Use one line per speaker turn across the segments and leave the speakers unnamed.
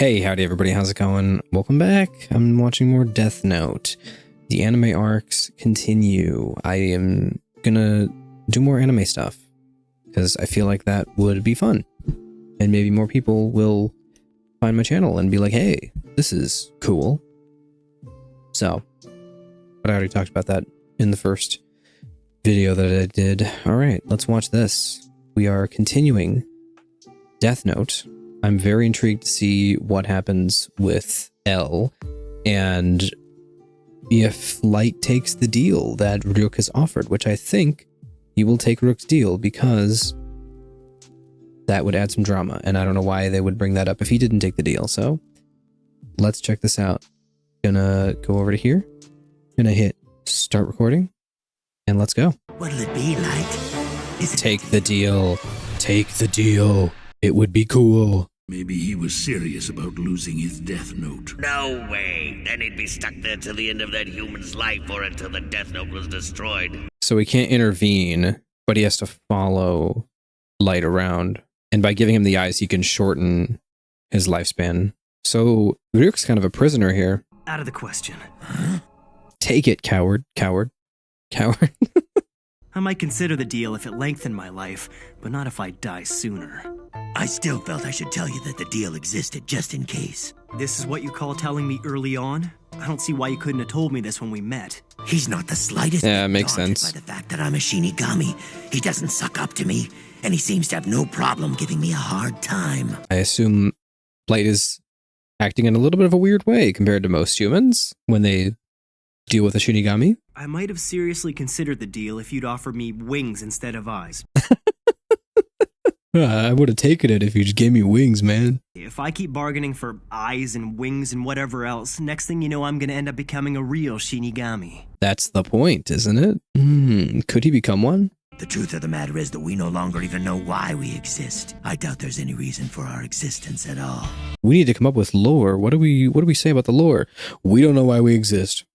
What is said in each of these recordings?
Hey, howdy everybody, how's it going? Welcome back. I'm watching more Death Note. The anime arcs continue. I am gonna do more anime stuff because I feel like that would be fun. And maybe more people will find my channel and be like, hey, this is cool. So, but I already talked about that in the first video that I did. All right, let's watch this. We are continuing Death Note. I'm very intrigued to see what happens with L and if Light takes the deal that Ryuk has offered, which I think he will take Ryuk's deal because that would add some drama. And I don't know why they would bring that up if he didn't take the deal. So let's check this out. Gonna go over to here. Gonna hit start recording and let's go.
What'll it be like?
Take the deal. Take the deal. It would be cool.
Maybe he was serious about losing his Death Note.
No way. Then he'd be stuck there till the end of that human's life or until the Death Note was destroyed.
So he can't intervene, but he has to follow Light around. And by giving him the eyes, he can shorten his lifespan. So Ryuk's kind of a prisoner here.
Out of the question.
Huh?
Take it, coward, coward, coward.
I might consider the deal if it lengthened my life, but not if I die sooner.
I still felt I should tell you that the deal existed just in case.
This is what you call telling me early on? I don't see why you couldn't have told me this when we met.
He's not the slightest
Yeah, it
bit
makes
daunted
sense.
by the fact that I'm a Shinigami. He doesn't suck up to me, and he seems to have no problem giving me a hard time.
I assume Light is acting in a little bit of a weird way compared to most humans when they deal with a Shinigami.
I might have seriously considered the deal if you'd offered me wings instead of eyes.
I would have taken it if you just gave me wings, man.
If I keep bargaining for eyes and wings and whatever else, next thing you know, I'm gonna end up becoming a real Shinigami.
That's the point, isn't it? Could he become one?
The truth of the matter is that we no longer even know why we exist. I doubt there's any reason for our existence at all.
We need to come up with lore. What do we say about the lore? We don't know why we exist.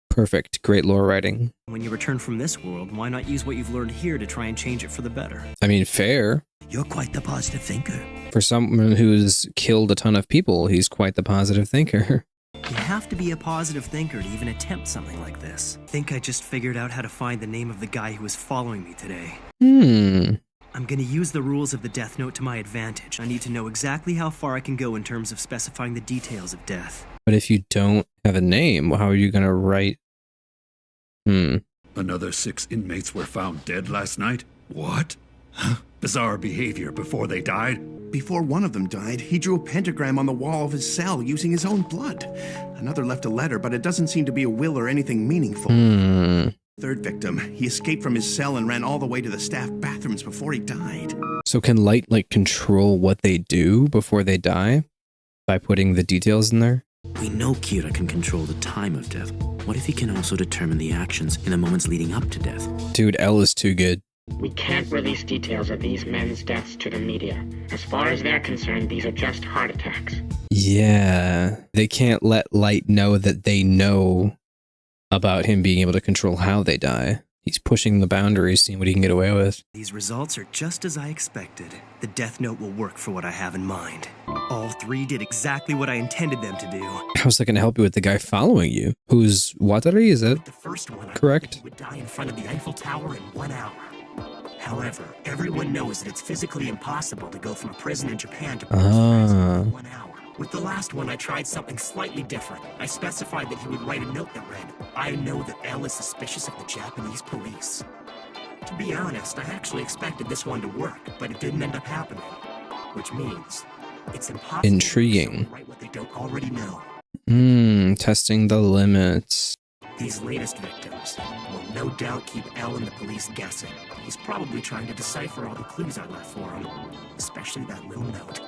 Perfect. Great lore writing.
When you return from this world, why not use what you've learned here to try and change it for the better?
I mean, fair.
You're quite the positive thinker.
For someone who's killed a ton of people, he's quite the positive thinker.
You have to be a positive thinker to even attempt something like this. Think I just figured out how to find the name of the guy who was following me today. I'm gonna use the rules of the Death Note to my advantage. I need to know exactly how far I can go in terms of specifying the details of death.
But if you don't have a name, how are you going to write?
Another 6 inmates were found dead last night? What? Huh? Bizarre behavior before they died?
Before one of them died, he drew a pentagram on the wall of his cell using his own blood. Another left a letter, but it doesn't seem to be a will or anything meaningful. Third victim, he escaped from his cell and ran all the way to the staff bathrooms before he died.
So can Light, like, control what they do before they die by putting the details in there?
We know Kira can control the time of death. What if he can also determine the actions in the moments leading up to death?
Dude, L is too good.
We can't release details of these men's deaths to the media. As far as they're concerned, these are just heart attacks.
Yeah. They can't let Light know that they know about him being able to control how they die. He's pushing the boundaries, seeing what he can get away with.
These results are just as I expected. The Death Note will work for what I have in mind. All three did exactly what I intended them to do.
How's that going to help you with the guy following you? Who's Watari, is that
The first one
correct?
would die in front of the Eiffel Tower in 1 hour. However, everyone knows that it's physically impossible to go from a prison in Japan to Paris, France in 1 hour. With the last one, I tried something slightly different. I specified that he would write a note that read, "I know that L is suspicious of the Japanese police." To be honest, I actually expected this one to work, but it didn't end up happening. Which means it's impossible
Intriguing.
for someone to write what they don't already know.
Testing the limits.
These latest victims will no doubt keep L and the police guessing. He's probably trying to decipher all the clues I left for him, especially that little note.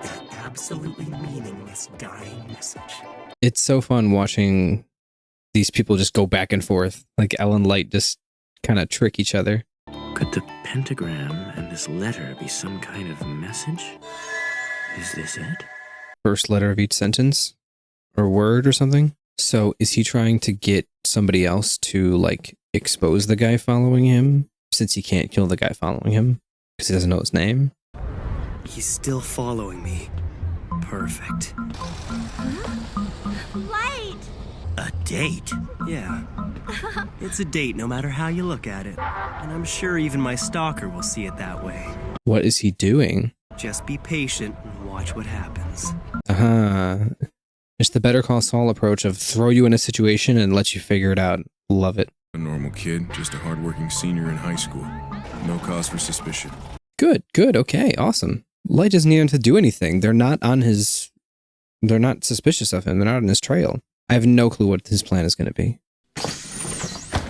That absolutely meaningless dying message.
It's so fun watching these people just go back and forth. Like L and Light just kind of trick each other.
Could the pentagram and this letter be some kind of message? Is this it?
First letter of each sentence or word or something. So is he trying to get somebody else to like expose the guy following him since he can't kill the guy following him because he doesn't know his name?
He's still following me. Perfect.
Light!
A date? Yeah. It's a date no matter how you look at it. And I'm sure even my stalker will see it that way.
What is he doing?
Just be patient and watch what happens.
It's the Better Call Saul approach of throw you in a situation and let you figure it out. Love it.
A normal kid, just a hardworking senior in high school. No cause for suspicion.
Good, okay, awesome. Light doesn't even have to do anything. They're not suspicious of him. They're not on his trail. I have no clue what his plan is going to be.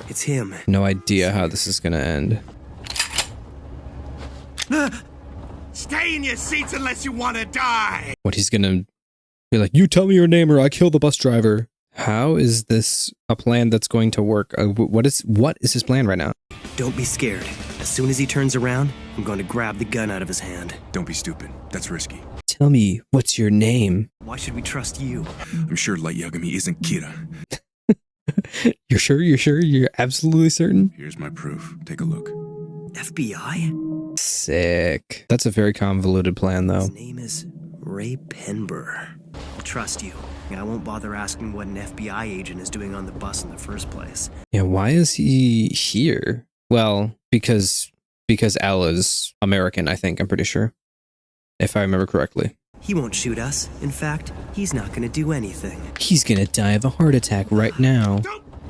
It's him.
No idea how this is going to end.
Stay in your seats unless you want to die!
What he's going to be like, you tell me your name or I kill the bus driver. How is this a plan that's going to work? What is his plan right now?
Don't be scared. As soon as he turns around, I'm going to grab the gun out of his hand.
Don't be stupid. That's risky.
Tell me, what's your name?
Why should we trust you?
I'm sure Light Yagami isn't Kira.
You're sure? You're absolutely certain?
Here's my proof. Take a look.
FBI?
Sick. That's a very convoluted plan, though.
His name is Ray Penber. I'll trust you. I won't bother asking what an FBI agent is doing on the bus in the first place.
Yeah, why is he here? Well, because Al is American, I think. I'm pretty sure. If I remember correctly.
He won't shoot us. In fact, he's not going to do anything.
He's going to die of a heart attack right now.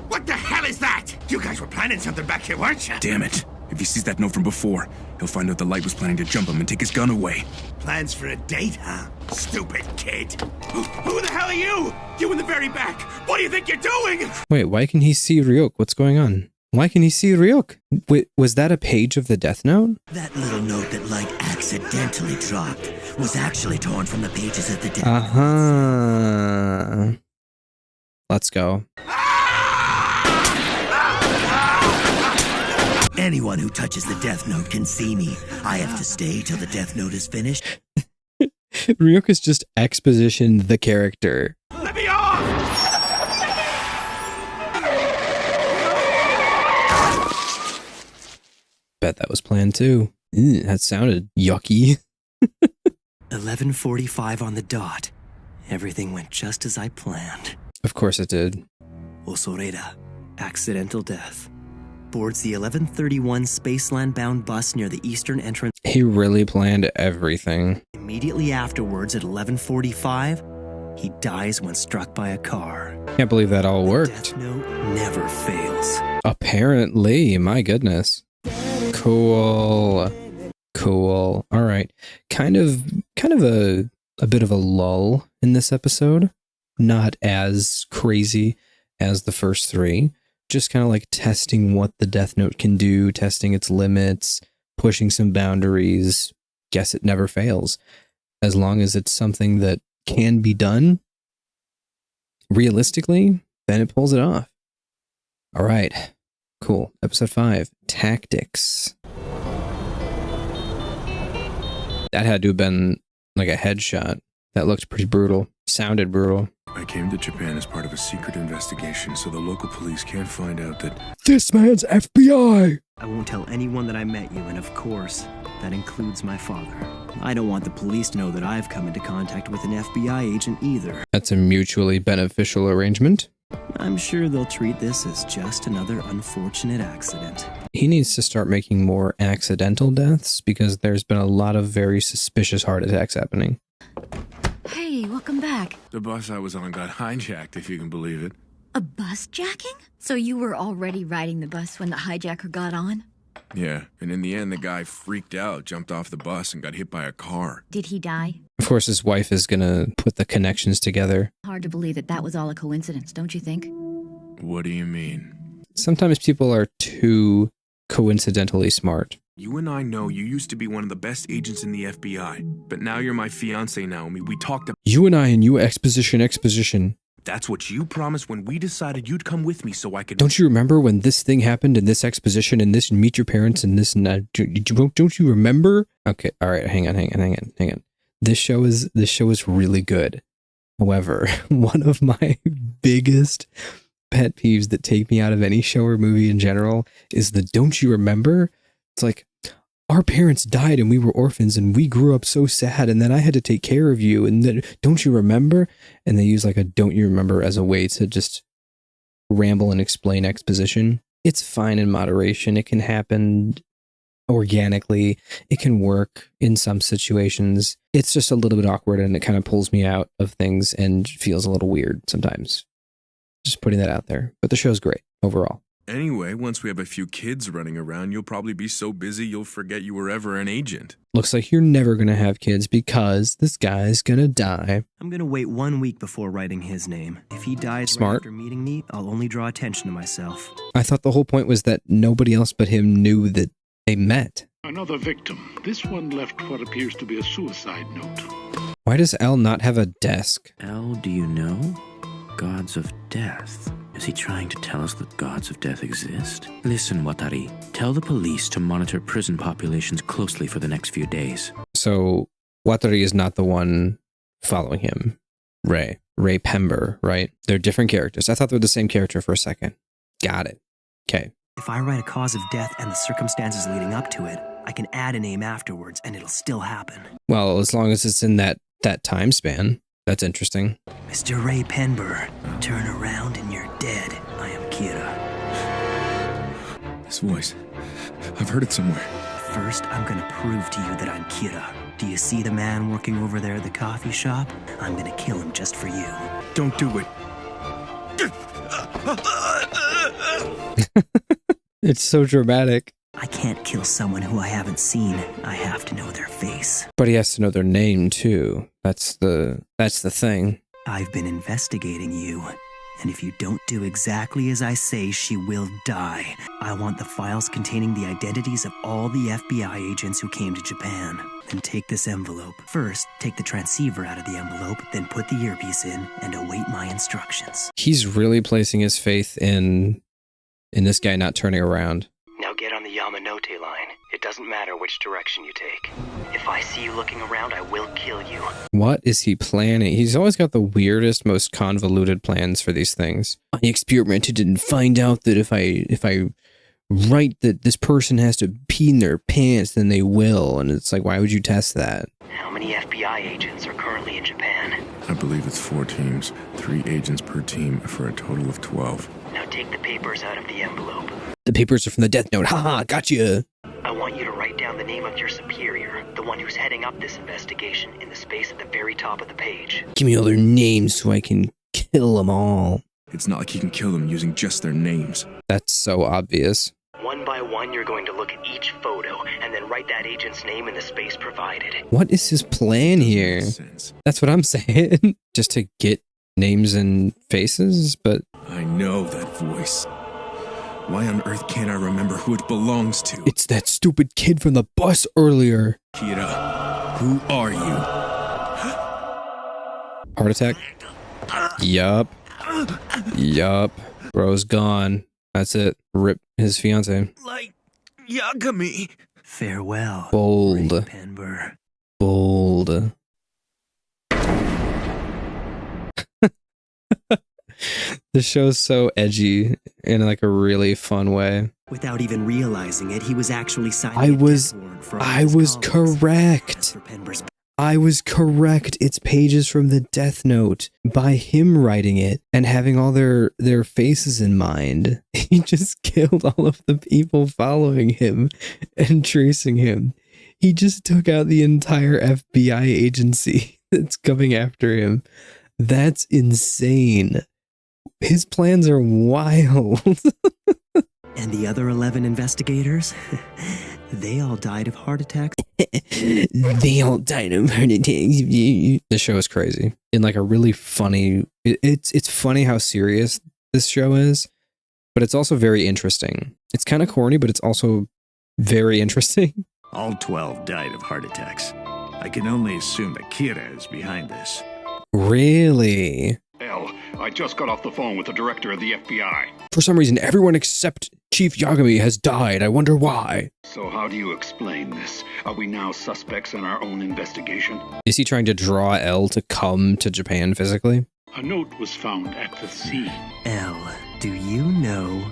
What the hell is that? You guys were planning something back here, weren't you?
Damn it. If he sees that note from before, he'll find out the Light was planning to jump him and take his gun away.
Plans for a date, huh? Stupid kid. Who the hell are you? You in the very back. What do you think you're doing?
Wait, why can he see Ryuk? What's going on? Why can he see Ryuk? Wait, was that a page of the Death Note?
That little note that Light accidentally dropped was actually torn from the pages of the Death
Note. Let's go.
Anyone who touches the Death Note can see me. I have to stay till the Death Note is finished.
Ryuk is just expositioned the character.
Let me off!
Bet that was planned too. That sounded yucky.
11:45 on the dot. Everything went just as I planned.
Of course it did.
Osoreda, accidental death. Boards the 11:31 Spaceland-bound bus near the eastern entrance.
He really planned everything.
Immediately afterwards, at 11:45, he dies when struck by a car.
Can't believe that all worked.
Death Note never fails.
Apparently, my goodness. Cool. All right. Kind of a bit of a lull in this episode. Not as crazy as the first three. Just kind of like testing what the Death Note can do, testing its limits, pushing some boundaries. Guess it never fails. As long as it's something that can be done realistically, then it pulls it off. All right. Cool. Episode 5, Tactics. That had to have been like a headshot. That looked pretty brutal. Sounded brutal.
I came to Japan as part of a secret investigation, so the local police can't find out that
this man's FBI!
I won't tell anyone that I met you, and of course, that includes my father. I don't want the police to know that I've come into contact with an FBI agent either.
That's a mutually beneficial arrangement.
I'm sure they'll treat this as just another unfortunate accident.
He needs to start making more accidental deaths because there's been a lot of very suspicious heart attacks happening.
Hey, welcome back.
the bus I was on got hijacked, if you can believe it.
A bus jacking? So you were already riding the bus when the hijacker got on?
Yeah, and in the end, the guy freaked out, jumped off the bus, and got hit by a car.
Did he die?
Of course, his wife is gonna put the connections together.
Hard to believe that was all a coincidence, don't you think?
What do you mean?
Sometimes people are too coincidentally smart.
You and I know you used to be one of the best agents in the FBI, but now you're my fiancé, Naomi. We talked about...
You and I and you exposition.
That's what you promised when we decided you'd come with me so I could...
Don't you remember when this thing happened and this exposition and this and meet your parents and this and that? Don't you remember? Okay, all right, hang on. This show is really good. However, one of my biggest pet peeves that take me out of any show or movie in general is the don't you remember? It's like, our parents died and we were orphans and we grew up so sad and then I had to take care of you and then don't you remember? And they use like a don't you remember as a way to just ramble and explain exposition. It's fine in moderation. It can happen organically. It can work in some situations. It's just a little bit awkward and it kind of pulls me out of things and feels a little weird sometimes. Just putting that out there. But the show's great overall.
Anyway, once we have a few kids running around, you'll probably be so busy you'll forget you were ever an agent.
Looks like you're never going to have kids because this guy's going to die.
I'm going to wait 1 week before writing his name. If he dies
Smart.
right after meeting me, I'll only draw attention to myself.
I thought the whole point was that nobody else but him knew that they met.
Another victim. This one left what appears to be a suicide note.
Why does L not have a desk?
L, do you know? Gods of death. Is he trying to tell us that gods of death exist? Listen, Watari. Tell the police to monitor prison populations closely for the next few days.
So, Watari is not the one following him. Ray Pember, right? They're different characters. I thought they were the same character for a second. Got it. Okay.
If I write a cause of death and the circumstances leading up to it, I can add a name afterwards and it'll still happen.
Well, as long as it's in that time span. That's interesting.
Mr. Ray Penber, turn around and you're dead. I am Kira.
This voice, I've heard it somewhere.
First, I'm gonna prove to you that I'm Kira. Do you see the man working over there at the coffee shop? I'm gonna kill him just for you.
Don't do it.
It's so dramatic.
I can't kill someone who I haven't seen. I have to know their face.
But he has to know their name too. That's the thing.
I've been investigating you, and if you don't do exactly as I say, she will die. I want the files containing the identities of all the FBI agents who came to Japan. Then take this envelope. First, take the transceiver out of the envelope, then put the earpiece in and await my instructions.
He's really placing his faith in this guy not turning around.
Now get on the Yamanote line. It doesn't matter which direction you take. If I see you looking around, I will kill you.
What is he planning? He's always got the weirdest, most convoluted plans for these things. I experimented and find out that if I write that this person has to pee in their pants, then they will. And it's like, why would you test that?
How many FBI agents are currently in Japan?
I believe it's 4 teams, 3 agents per team for a total of 12.
Now take the papers out of the envelope.
The papers are from the Death Note. Haha, gotcha.
I want you to write down the name of your superior, the one who's heading up this investigation, in the space at the very top of the page.
Give me all their names so I can kill them all.
It's not like you can kill them using just their names.
That's so obvious.
One by one, you're going to look at each photo and then write that agent's name in the space provided.
What is his plan here? That's what I'm saying. Just to get names and faces, but...
I know that voice. Why on earth can't I remember who it belongs to?
It's that stupid kid from the bus earlier.
Kira, who are you?
Heart attack? Yup. Bro's gone. That's it. Rip his fiance.
Like Yagami.
Farewell.
Bold.
Ray Penber.
Bold. The show's so edgy in like a really fun way.
Without even realizing it, he was actually signing
I was correct. I was correct. It's pages from the Death Note by him writing it and having all their faces in mind. He just killed all of the people following him and tracing him. He just took out the entire FBI agency that's coming after him. That's insane. His plans are wild.
And the other 11 investigators? They all died of heart attacks.
They all died of heart attacks. The show is crazy. In like a really funny... It's funny how serious this show is, but it's also very interesting. It's kind of corny, but it's also very interesting.
All 12 died of heart attacks. I can only assume that Kira is behind this.
Really?
L, I just got off the phone with the director of the FBI.
For some reason, everyone except Chief Yagami has died. I wonder why.
So how do you explain this? Are we now suspects in our own investigation?
Is he trying to draw L to come to Japan physically?
A note was found at the scene.
L, do you know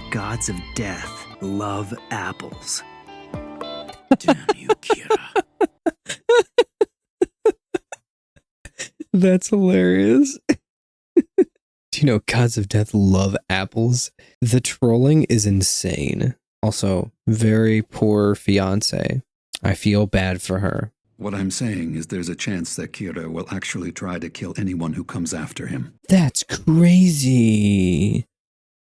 gods of death love apples?
Damn you, Kira.
That's hilarious. Do you know Gods of Death love apples? The trolling is insane. Also, very poor fiance. I feel bad for her.
What I'm saying is there's a chance that Kira will actually try to kill anyone who comes after him.
That's crazy.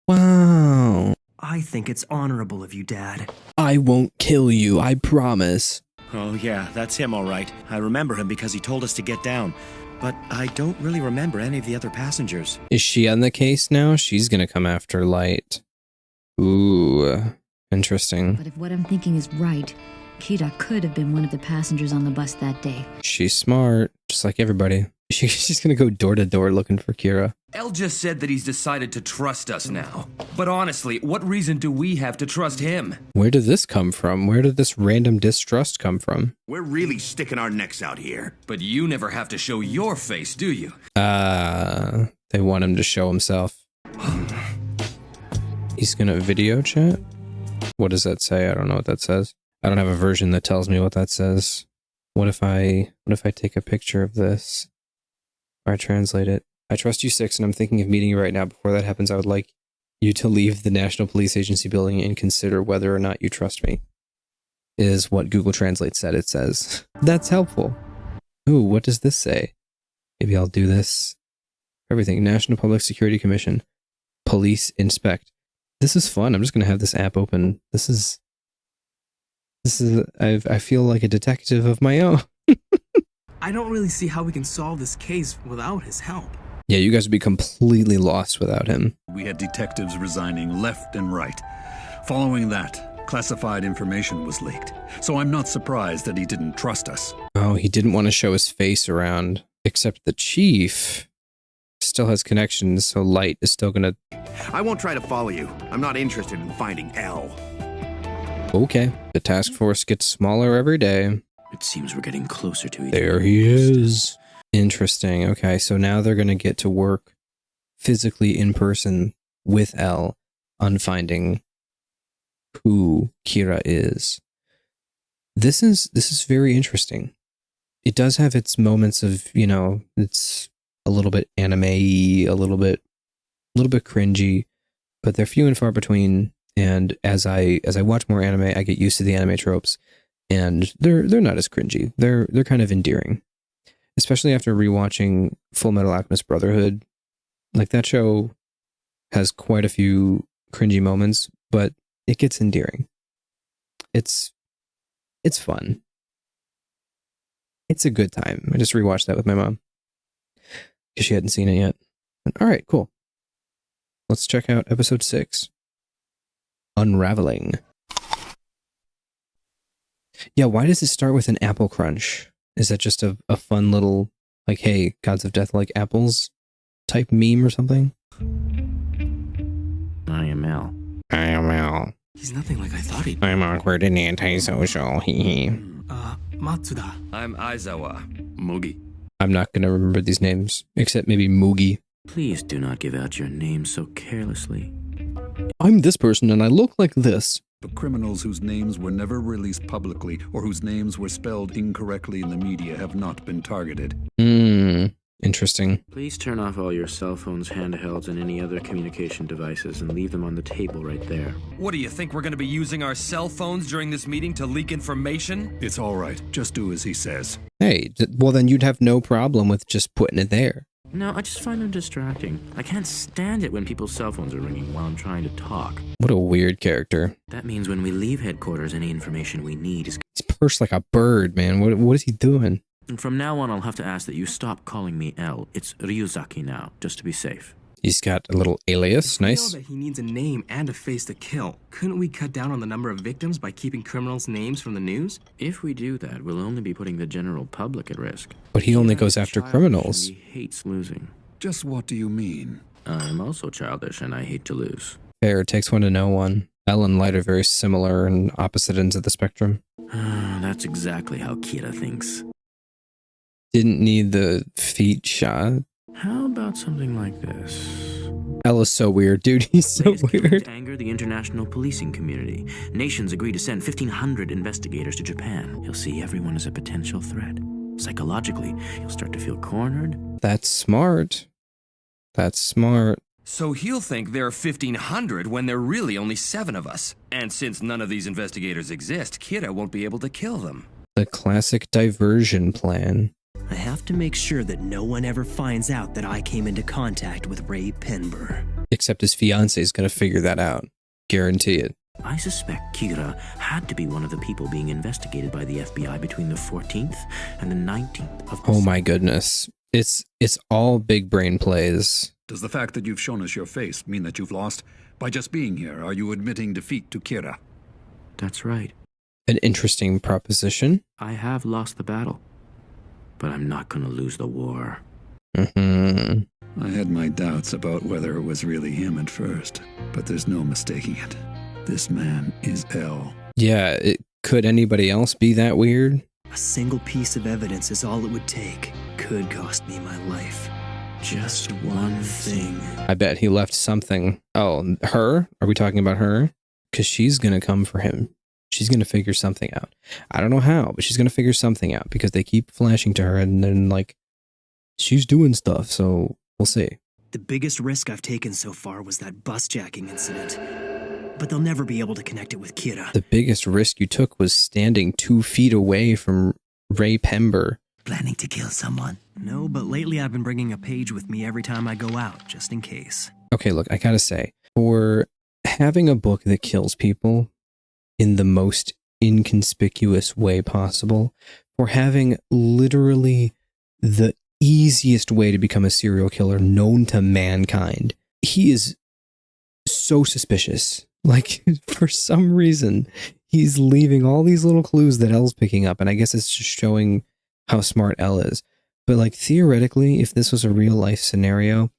Wow.
I think it's honorable of you, Dad.
I won't kill you, I promise.
Oh yeah, that's him all right. I remember him because he told us to get down. But I don't really remember any of the other passengers.
Is she on the case now? She's gonna come after Light. Ooh, interesting.
But if what I'm thinking is right, Kira could have been one of the passengers on the bus that day.
She's smart, just like everybody. She's gonna go door to door looking for Kira.
El just said that he's decided to trust us now. But honestly, what reason do we have to trust him?
Where did this come from? Where did this random distrust come from?
We're really sticking our necks out here.
But you never have to show your face, do you?
They want him to show himself. He's gonna video chat? What does that say? I don't know what that says. I don't have a version that tells me what that says. What if I take a picture of this? Or I translate it. I trust you 6 and I'm thinking of meeting you right now. Before that happens, I would like you to leave the National Police Agency building and consider whether or not you trust me. Is what Google Translate said it says. That's helpful. Ooh, what does this say? Maybe I'll do this. Everything. National Public Security Commission. Police inspect. This is fun. I'm just going to have this app open. This is I feel like a detective of my own.
I don't really see how we can solve this case without his help.
Yeah, you guys would be completely lost without him.
We had detectives resigning left and right. Following that, classified information was leaked. So I'm not surprised that he didn't trust us.
Oh, he didn't want to show his face around. Except the chief still has connections, so Light is still gonna...
I won't try to follow you. I'm not interested in finding El.
Okay. The task force gets smaller every day.
It seems we're getting closer to each other.
There he is. Interesting. Okay, so now they're going to get to work physically in person with El on finding who Kira is. This is very interesting. It does have its moments of, you know, it's a little bit anime-y, a little bit cringy, but they're few and far between. And as I watch more anime, I get used to the anime tropes. And they're not as cringy. They're kind of endearing, especially after rewatching Full Metal Alchemist Brotherhood. Like, that show has quite a few cringy moments, but it gets endearing. It's fun. It's a good time. I just rewatched that with my mom because she hadn't seen it yet. All right, cool. Let's check out episode 6, Unraveling. Yeah, why does it start with an apple crunch? Is that just a fun little, like, hey, Gods of Death like apples type meme or something?
I am El.
I am El.
He's nothing like I thought he'd
be. I'm awkward and antisocial.
Matsuda.
I'm Aizawa.
Mugi.
I'm not going to remember these names, except maybe Mugi.
Please do not give out your name so carelessly.
I'm this person and I look like this.
But criminals whose names were never released publicly or whose names were spelled incorrectly in the media have not been targeted.
Interesting.
Please turn off all your cell phones, handhelds, and any other communication devices and leave them on the table right there.
What do you think, we're going to be using our cell phones during this meeting to leak information?
It's all right. Just do as he says.
Hey, well then you'd have no problem with just putting it there.
No, I just find them distracting. I can't stand it when people's cell phones are ringing while I'm trying to talk.
What a weird character.
That means when we leave headquarters, any information we need is...
He's perched like a bird, man. What is he doing?
And from now on, I'll have to ask that you stop calling me El. It's Ryuzaki now, just to be safe.
He's got a little alias. Nice.
We know that he needs a name and a face to kill. Couldn't we cut down on the number of victims by keeping criminals' names from the news?
If we do that, we'll only be putting the general public at risk.
But he only goes after criminals.
He hates losing.
Just what do you mean?
I'm also childish and I hate to lose.
Fair, it takes one to know one. El and Light are very similar and opposite ends of the spectrum.
That's exactly how Kira thinks.
Didn't need the feet shot.
How about something like this?
L is so weird, dude. He's so weird.
To anger the international policing community. Nations agree to send 1,500 investigators to Japan. He'll see everyone as a potential threat. Psychologically, he'll start to feel cornered.
That's smart. That's smart.
So he'll think there are 1,500 when there are really only 7 of us. And since none of these investigators exist, Kira won't be able to kill them.
The classic diversion plan.
I have to make sure that no one ever finds out that I came into contact with Ray Penber.
Except his fiancé is going to figure that out. Guarantee it.
I suspect Kira had to be one of the people being investigated by the FBI between the 14th and the 19th of December.
Oh my goodness. It's all big brain plays.
Does the fact that you've shown us your face mean that you've lost? By just being here, are you admitting defeat to Kira?
That's right.
An interesting proposition.
I have lost the battle, but I'm not going to lose the war.
Mm-hmm.
I had my doubts about whether it was really him at first, but there's no mistaking it. This man is L.
Yeah, could anybody else be that weird?
A single piece of evidence is all it would take. Could cost me my life. Just one thing.
I bet he left something. Oh, her? Are we talking about her? Because she's going to come for him. She's going to figure something out. I don't know how, but she's going to figure something out because they keep flashing to her and then, like, she's doing stuff, so we'll see.
The biggest risk I've taken so far was that bus jacking incident. But they'll never be able to connect it with Kira.
The biggest risk you took was standing 2 feet away from Ray Penber.
Planning to kill someone?
No, but lately I've been bringing a page with me every time I go out, just in case.
Okay, look, I gotta say, for having a book that kills people in the most inconspicuous way possible, for having literally the easiest way to become a serial killer known to mankind, he is so suspicious. Like, for some reason, he's leaving all these little clues that L's picking up, and I guess it's just showing how smart L is. But, like, theoretically, if this was a real-life scenario,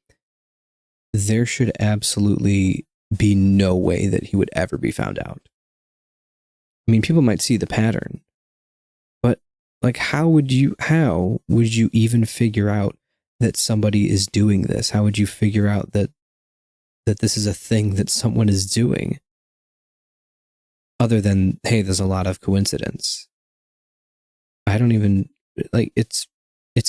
there should absolutely be no way that he would ever be found out. I mean, people might see the pattern, but, like, how would you even figure out that somebody is doing this? How would you figure out that this is a thing that someone is doing? Other than, hey, there's a lot of coincidence. I don't even, like, it's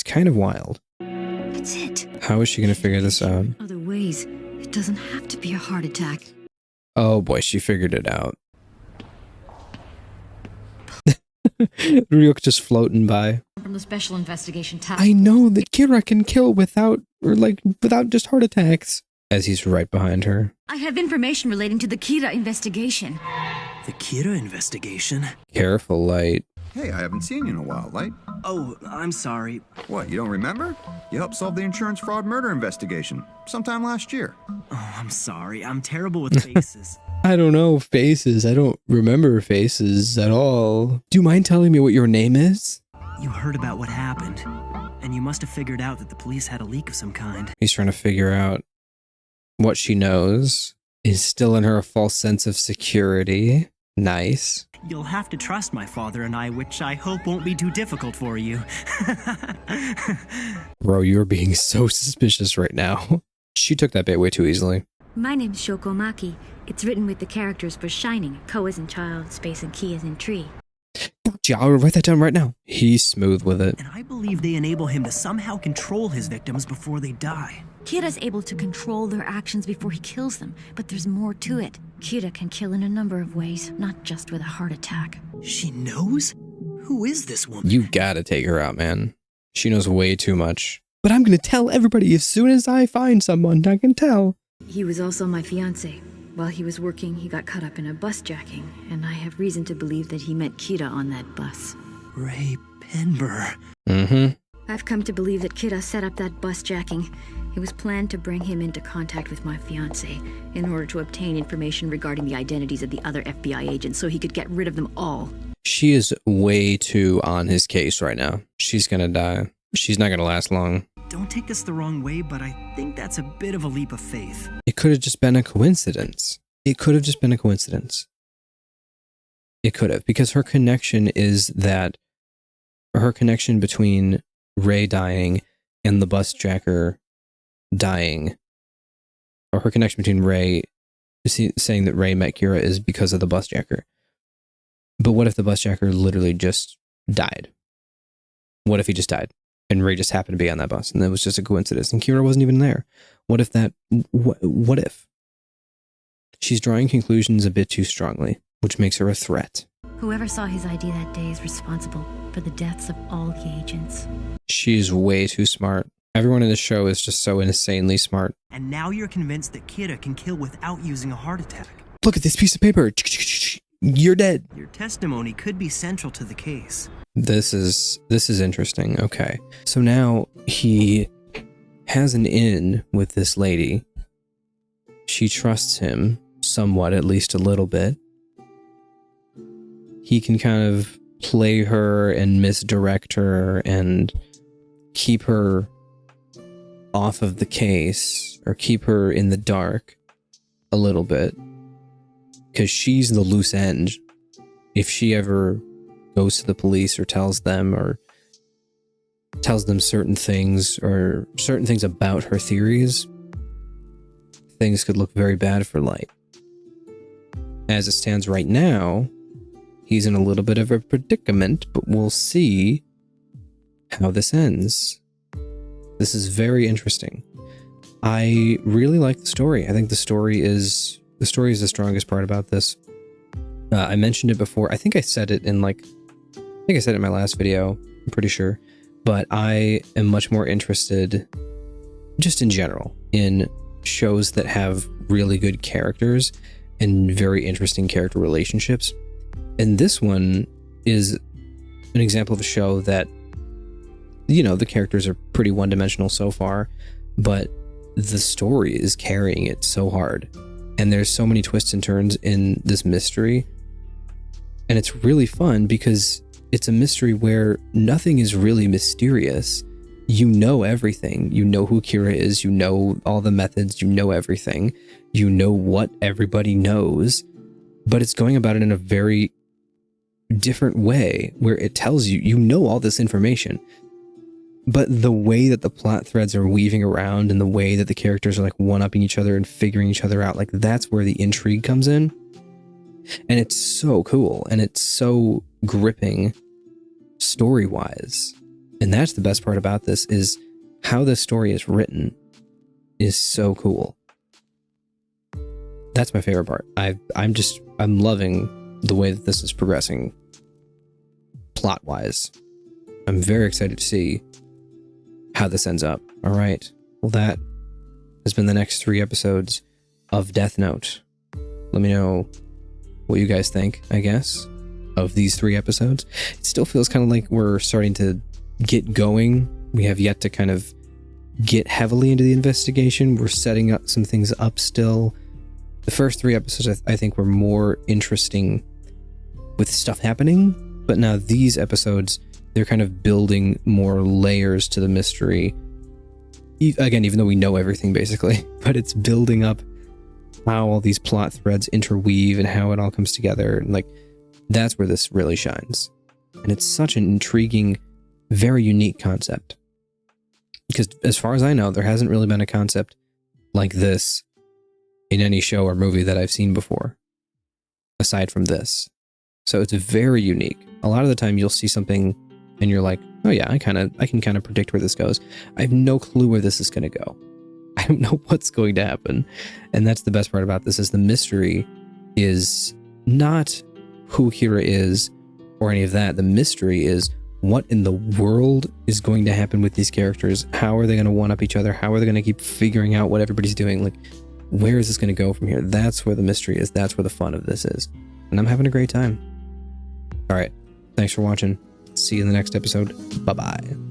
kind of wild.
That's it.
How is she going to figure this out?
Other ways. It doesn't have to be a heart attack.
Oh boy, she figured it out. Ryuk just floating by.
From the special investigation task.
I know that Kira can kill without just heart attacks. As he's right behind her.
I have information relating to the Kira investigation.
The Kira investigation?
Careful, Light.
Hey, I haven't seen you in a while, Light.
Oh, I'm sorry.
What, you don't remember? You helped solve the insurance fraud murder investigation sometime last year.
Oh, I'm sorry. I'm terrible with faces.
I don't know faces. I don't remember faces at all. Do you mind telling me what your name is?
You heard about what happened, and you must have figured out that the police had a leak of some kind.
He's trying to figure out what she knows. Is still in her a false sense of security. Nice.
You'll have to trust my father and I, which I hope won't be too difficult for you.
Bro, you're being so suspicious right now. She took that bait way too easily.
My name's Shokomaki. It's written with the characters for Shining. Ko as in child, space and key as in tree.
Gotcha, I'll write that down right now. He's smooth with it.
And I believe they enable him to somehow control his victims before they die.
Kira's able to control their actions before he kills them, but there's more to it. Kira can kill in a number of ways, not just with a heart attack.
She knows? Who is this woman?
You gotta take her out, man. She knows way too much. But I'm gonna tell everybody as soon as I find someone I can tell.
He was also my fiancé. While he was working, he got caught up in a bus jacking, and I have reason to believe that he met Kira on that bus.
Ray Penber.
Mm-hmm.
I've come to believe that Kira set up that bus jacking. It was planned to bring him into contact with my fiancé in order to obtain information regarding the identities of the other FBI agents so he could get rid of them all.
She is way too on his case right now. She's gonna die. She's not gonna last long.
Don't take this the wrong way, but I think that's a bit of a leap of faith.
It could have just been a coincidence. It could have just been a coincidence. It could have, because her connection is that her connection between Ray dying and the bus jacker dying or her connection between Ray saying that Ray met Kira is because of the busjacker. But what if the busjacker literally just died? What if he just died and Ray just happened to be on that bus and it was just a coincidence and Kira wasn't even there? What if that, what if? She's drawing conclusions a bit too strongly, which makes her a threat.
Whoever saw his ID that day is responsible for the deaths of all the agents.
She's way too smart. Everyone in the show is just so insanely smart.
And now you're convinced that Kira can kill without using a heart attack.
Look at this piece of paper. You're dead.
Your testimony could be central to the case.
This is interesting. Okay. So now he has an in with this lady. She trusts him somewhat, at least a little bit. He can kind of play her and misdirect her and keep her off of the case or keep her in the dark a little bit because she's the loose end. If she ever goes to the police or tells them certain things or certain things about her theories, things could look very bad for Light. As it stands right now, he's in a little bit of a predicament, but we'll see how this ends. This is very interesting. I really like the story. I think the story is the strongest part about this. I mentioned it before. I think I said it in my last video. I'm pretty sure. But I am much more interested, just in general, in shows that have really good characters and very interesting character relationships. And this one is an example of a show that, you know, the characters are pretty one-dimensional so far, but the story is carrying it so hard. And there's so many twists and turns in this mystery. And it's really fun because it's a mystery where nothing is really mysterious. You know everything. You know who Kira is. You know all the methods. You know everything. You know what everybody knows. But it's going about it in a very different way where it tells you, you know all this information. But the way that the plot threads are weaving around and the way that the characters are like one-upping each other and figuring each other out, like that's where the intrigue comes in. And it's so cool and it's so gripping story-wise. And that's the best part about this, is how this story is written is so cool. That's my favorite part. I'm loving the way that this is progressing plot-wise. I'm very excited to see how this ends up. All right. Well, that has been the next 3 episodes of Death Note. Let me know what you guys think, I guess, of these 3 episodes. It still feels kind of like we're starting to get going. We have yet to kind of get heavily into the investigation. We're setting up some things up still. The first 3 episodes, I think, were more interesting with stuff happening. But now these episodes, they're kind of building more layers to the mystery. Again, even though we know everything, basically. But it's building up how all these plot threads interweave and how it all comes together. And like, that's where this really shines. And it's such an intriguing, very unique concept. Because as far as I know, there hasn't really been a concept like this in any show or movie that I've seen before, aside from this. So it's very unique. A lot of the time you'll see something and you're like, oh yeah, I can kind of predict where this goes. I have no clue where this is going to go. I don't know what's going to happen. And that's the best part about this, is the mystery is not who Kira is or any of that. The mystery is what in the world is going to happen with these characters? How are they going to one-up each other? How are they going to keep figuring out what everybody's doing? Like, where is this going to go from here? That's where the mystery is. That's where the fun of this is. And I'm having a great time. All right. Thanks for watching. See you in the next episode. Bye-bye.